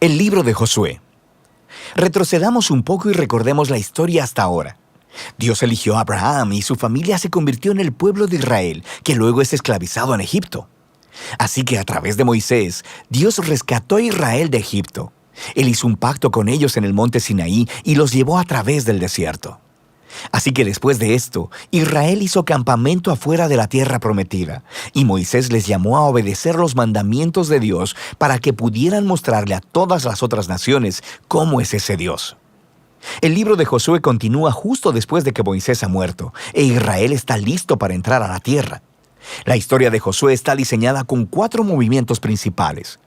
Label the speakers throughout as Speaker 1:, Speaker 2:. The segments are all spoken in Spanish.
Speaker 1: El libro de Josué. Retrocedamos un poco y recordemos la historia hasta ahora. Dios eligió a Abraham y su familia se convirtió en el pueblo de Israel, que luego es esclavizado en Egipto. Así que a través de Moisés, Dios rescató a Israel de Egipto. Él hizo un pacto con ellos en el monte Sinaí y los llevó a través del desierto. Así que después de esto, Israel hizo campamento afuera de la tierra prometida, y Moisés les llamó a obedecer los mandamientos de Dios para que pudieran mostrarle a todas las otras naciones cómo es ese Dios. El libro de Josué continúa justo después de que Moisés ha muerto, e Israel está listo para entrar a la tierra. La historia de Josué está diseñada con 4 movimientos principales.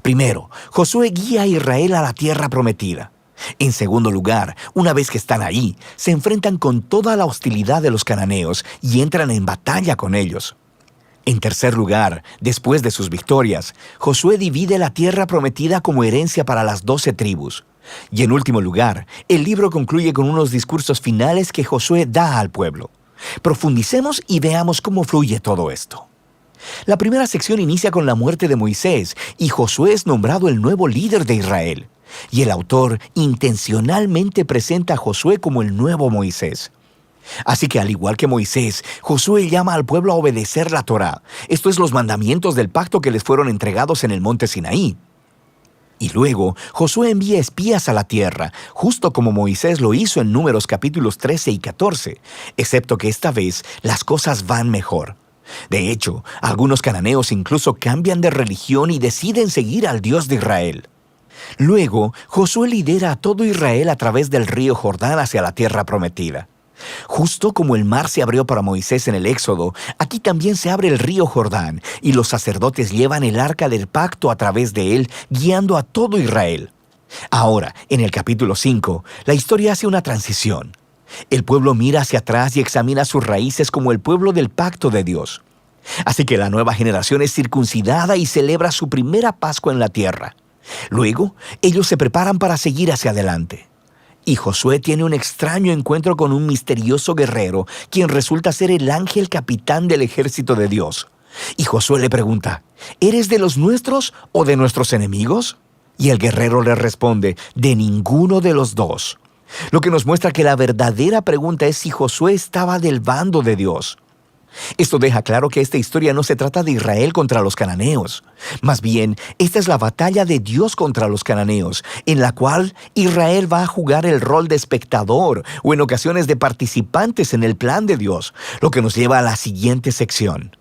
Speaker 1: Primero, Josué guía a Israel a la tierra prometida. En segundo lugar, una vez que están ahí, se enfrentan con toda la hostilidad de los cananeos y entran en batalla con ellos. En tercer lugar, después de sus victorias, Josué divide la tierra prometida como herencia para las 12 tribus. Y en último lugar, el libro concluye con unos discursos finales que Josué da al pueblo. Profundicemos y veamos cómo fluye todo esto. La primera sección inicia con la muerte de Moisés y Josué es nombrado el nuevo líder de Israel. Y el autor intencionalmente presenta a Josué como el nuevo Moisés. Así que al igual que Moisés, Josué llama al pueblo a obedecer la Torá. Esto es los mandamientos del pacto que les fueron entregados en el monte Sinaí. Y luego, Josué envía espías a la tierra, justo como Moisés lo hizo en Números capítulos 13 y 14, excepto que esta vez las cosas van mejor. De hecho, algunos cananeos incluso cambian de religión y deciden seguir al Dios de Israel. Luego, Josué lidera a todo Israel a través del río Jordán hacia la tierra prometida. Justo como el mar se abrió para Moisés en el Éxodo, aquí también se abre el río Jordán y los sacerdotes llevan el arca del pacto a través de él, guiando a todo Israel. Ahora, en el capítulo 5, la historia hace una transición. El pueblo mira hacia atrás y examina sus raíces como el pueblo del pacto de Dios. Así que la nueva generación es circuncidada y celebra su primera Pascua en la tierra. Luego, ellos se preparan para seguir hacia adelante. Y Josué tiene un extraño encuentro con un misterioso guerrero, quien resulta ser el ángel capitán del ejército de Dios. Y Josué le pregunta, ¿eres de los nuestros o de nuestros enemigos? Y el guerrero le responde, de ninguno de los dos. Lo que nos muestra que la verdadera pregunta es si Josué estaba del bando de Dios. Esto deja claro que esta historia no se trata de Israel contra los cananeos. Más bien, esta es la batalla de Dios contra los cananeos, en la cual Israel va a jugar el rol de espectador o en ocasiones de participantes en el plan de Dios, lo que nos lleva a la siguiente sección.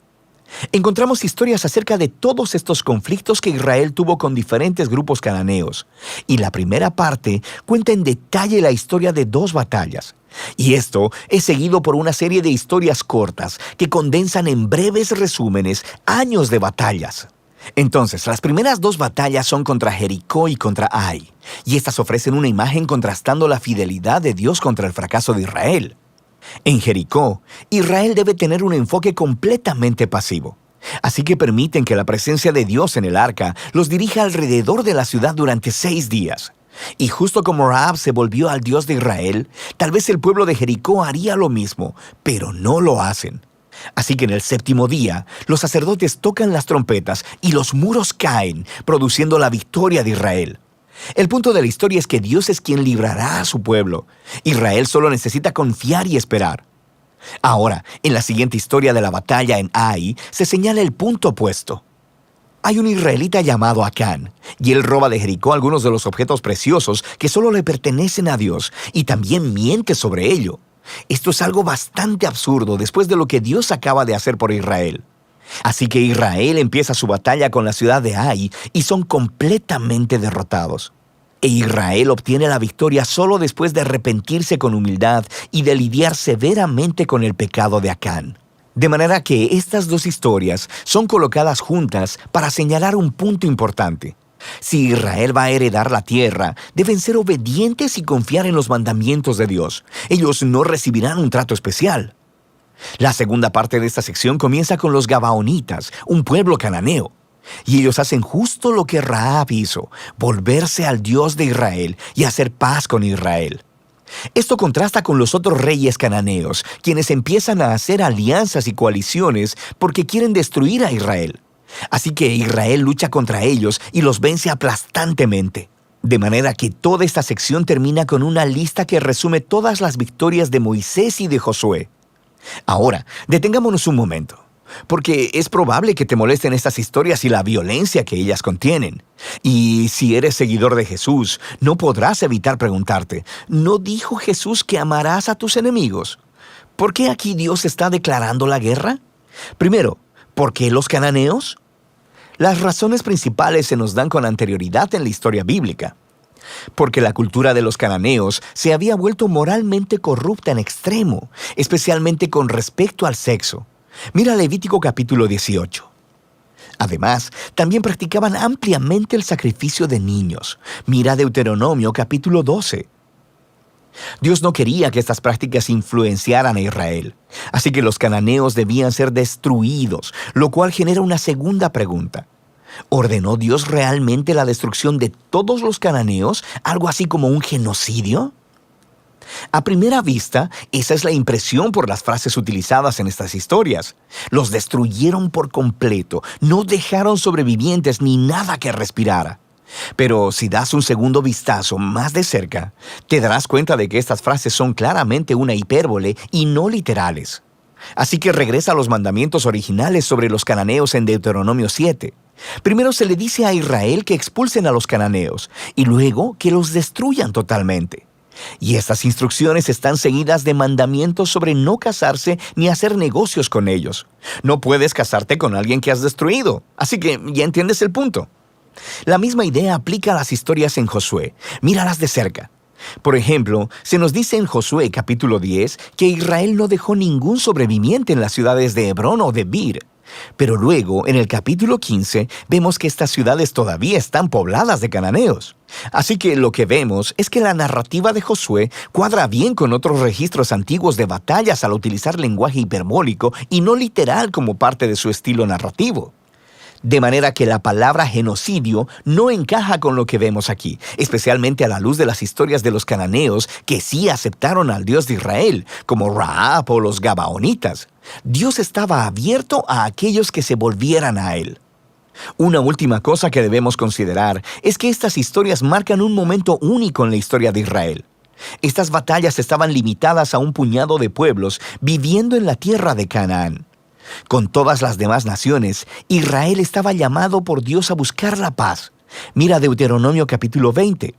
Speaker 1: Encontramos historias acerca de todos estos conflictos que Israel tuvo con diferentes grupos cananeos, y la primera parte cuenta en detalle la historia de 2 batallas. Y esto es seguido por una serie de historias cortas que condensan en breves resúmenes años de batallas. Entonces, las primeras 2 batallas son contra Jericó y contra Ai, y estas ofrecen una imagen contrastando la fidelidad de Dios contra el fracaso de Israel. En Jericó, Israel debe tener un enfoque completamente pasivo. Así que permiten que la presencia de Dios en el arca los dirija alrededor de la ciudad durante 6 días. Y justo como Rahab se volvió al Dios de Israel, tal vez el pueblo de Jericó haría lo mismo, pero no lo hacen. Así que en el 7º día, los sacerdotes tocan las trompetas y los muros caen, produciendo la victoria de Israel. El punto de la historia es que Dios es quien librará a su pueblo. Israel solo necesita confiar y esperar. Ahora, en la siguiente historia de la batalla en Ai, se señala el punto opuesto. Hay un israelita llamado Acán, y él roba de Jericó algunos de los objetos preciosos que solo le pertenecen a Dios, y también miente sobre ello. Esto es algo bastante absurdo después de lo que Dios acaba de hacer por Israel. Así que Israel empieza su batalla con la ciudad de Ai y son completamente derrotados. E Israel obtiene la victoria solo después de arrepentirse con humildad y de lidiar severamente con el pecado de Acán. De manera que estas 2 historias son colocadas juntas para señalar un punto importante. Si Israel va a heredar la tierra, deben ser obedientes y confiar en los mandamientos de Dios. Ellos no recibirán un trato especial. La segunda parte de esta sección comienza con los Gabaonitas, un pueblo cananeo. Y ellos hacen justo lo que Rahab hizo, volverse al Dios de Israel y hacer paz con Israel. Esto contrasta con los otros reyes cananeos, quienes empiezan a hacer alianzas y coaliciones porque quieren destruir a Israel. Así que Israel lucha contra ellos y los vence aplastantemente. De manera que toda esta sección termina con una lista que resume todas las victorias de Moisés y de Josué. Ahora, detengámonos un momento, porque es probable que te molesten estas historias y la violencia que ellas contienen. Y si eres seguidor de Jesús, no podrás evitar preguntarte, ¿no dijo Jesús que amarás a tus enemigos? ¿Por qué aquí Dios está declarando la guerra? Primero, ¿por qué los cananeos? Las razones principales se nos dan con anterioridad en la historia bíblica. Porque la cultura de los cananeos se había vuelto moralmente corrupta en extremo, especialmente con respecto al sexo. Mira Levítico capítulo 18. Además, también practicaban ampliamente el sacrificio de niños. Mira Deuteronomio capítulo 12. Dios no quería que estas prácticas influenciaran a Israel, así que los cananeos debían ser destruidos, lo cual genera una segunda pregunta. ¿Ordenó Dios realmente la destrucción de todos los cananeos, algo así como un genocidio? A primera vista, esa es la impresión por las frases utilizadas en estas historias. Los destruyeron por completo, no dejaron sobrevivientes ni nada que respirara. Pero si das un segundo vistazo más de cerca, te darás cuenta de que estas frases son claramente una hipérbole y no literales. Así que regresa a los mandamientos originales sobre los cananeos en Deuteronomio 7. Primero se le dice a Israel que expulsen a los cananeos y luego que los destruyan totalmente. Y estas instrucciones están seguidas de mandamientos sobre no casarse ni hacer negocios con ellos. No puedes casarte con alguien que has destruido, así que ya entiendes el punto. La misma idea aplica a las historias en Josué. Míralas de cerca. Por ejemplo, se nos dice en Josué capítulo 10 que Israel no dejó ningún sobreviviente en las ciudades de Hebrón o de Bir. Pero luego, en el capítulo 15, vemos que estas ciudades todavía están pobladas de cananeos. Así que lo que vemos es que la narrativa de Josué cuadra bien con otros registros antiguos de batallas al utilizar lenguaje hiperbólico y no literal como parte de su estilo narrativo. De manera que la palabra genocidio no encaja con lo que vemos aquí, especialmente a la luz de las historias de los cananeos que sí aceptaron al Dios de Israel, como Rahab o los Gabaonitas. Dios estaba abierto a aquellos que se volvieran a Él. Una última cosa que debemos considerar es que estas historias marcan un momento único en la historia de Israel. Estas batallas estaban limitadas a un puñado de pueblos viviendo en la tierra de Canaán. Con todas las demás naciones, Israel estaba llamado por Dios a buscar la paz. Mira Deuteronomio capítulo 20.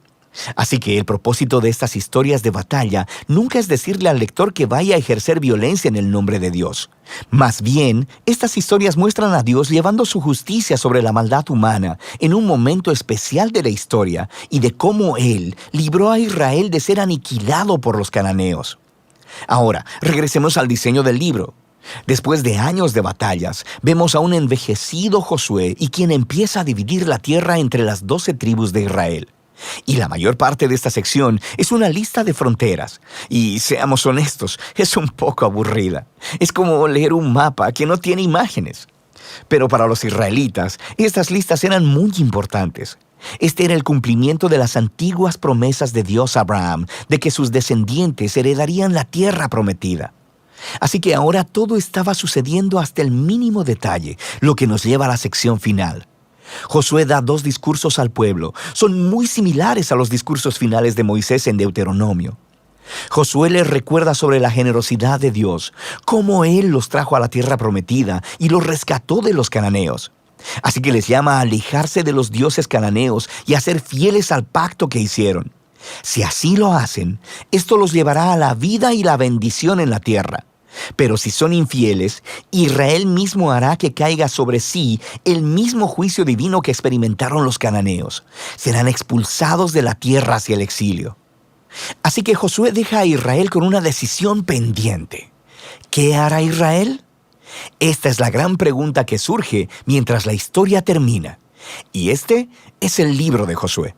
Speaker 1: Así que el propósito de estas historias de batalla nunca es decirle al lector que vaya a ejercer violencia en el nombre de Dios. Más bien, estas historias muestran a Dios llevando su justicia sobre la maldad humana en un momento especial de la historia y de cómo Él libró a Israel de ser aniquilado por los cananeos. Ahora, regresemos al diseño del libro. Después de años de batallas, vemos a un envejecido Josué y quien empieza a dividir la tierra entre las 12 tribus de Israel. Y la mayor parte de esta sección es una lista de fronteras. Y seamos honestos, es un poco aburrida. Es como leer un mapa que no tiene imágenes. Pero para los israelitas, estas listas eran muy importantes. Este era el cumplimiento de las antiguas promesas de Dios a Abraham, de que sus descendientes heredarían la tierra prometida. Así que ahora todo estaba sucediendo hasta el mínimo detalle, lo que nos lleva a la sección final. Josué da 2 discursos al pueblo. Son muy similares a los discursos finales de Moisés en Deuteronomio. Josué les recuerda sobre la generosidad de Dios, cómo Él los trajo a la tierra prometida y los rescató de los cananeos. Así que les llama a alejarse de los dioses cananeos y a ser fieles al pacto que hicieron. Si así lo hacen, esto los llevará a la vida y la bendición en la tierra. Pero si son infieles, Israel mismo hará que caiga sobre sí el mismo juicio divino que experimentaron los cananeos. Serán expulsados de la tierra hacia el exilio. Así que Josué deja a Israel con una decisión pendiente. ¿Qué hará Israel? Esta es la gran pregunta que surge mientras la historia termina. Y este es el libro de Josué.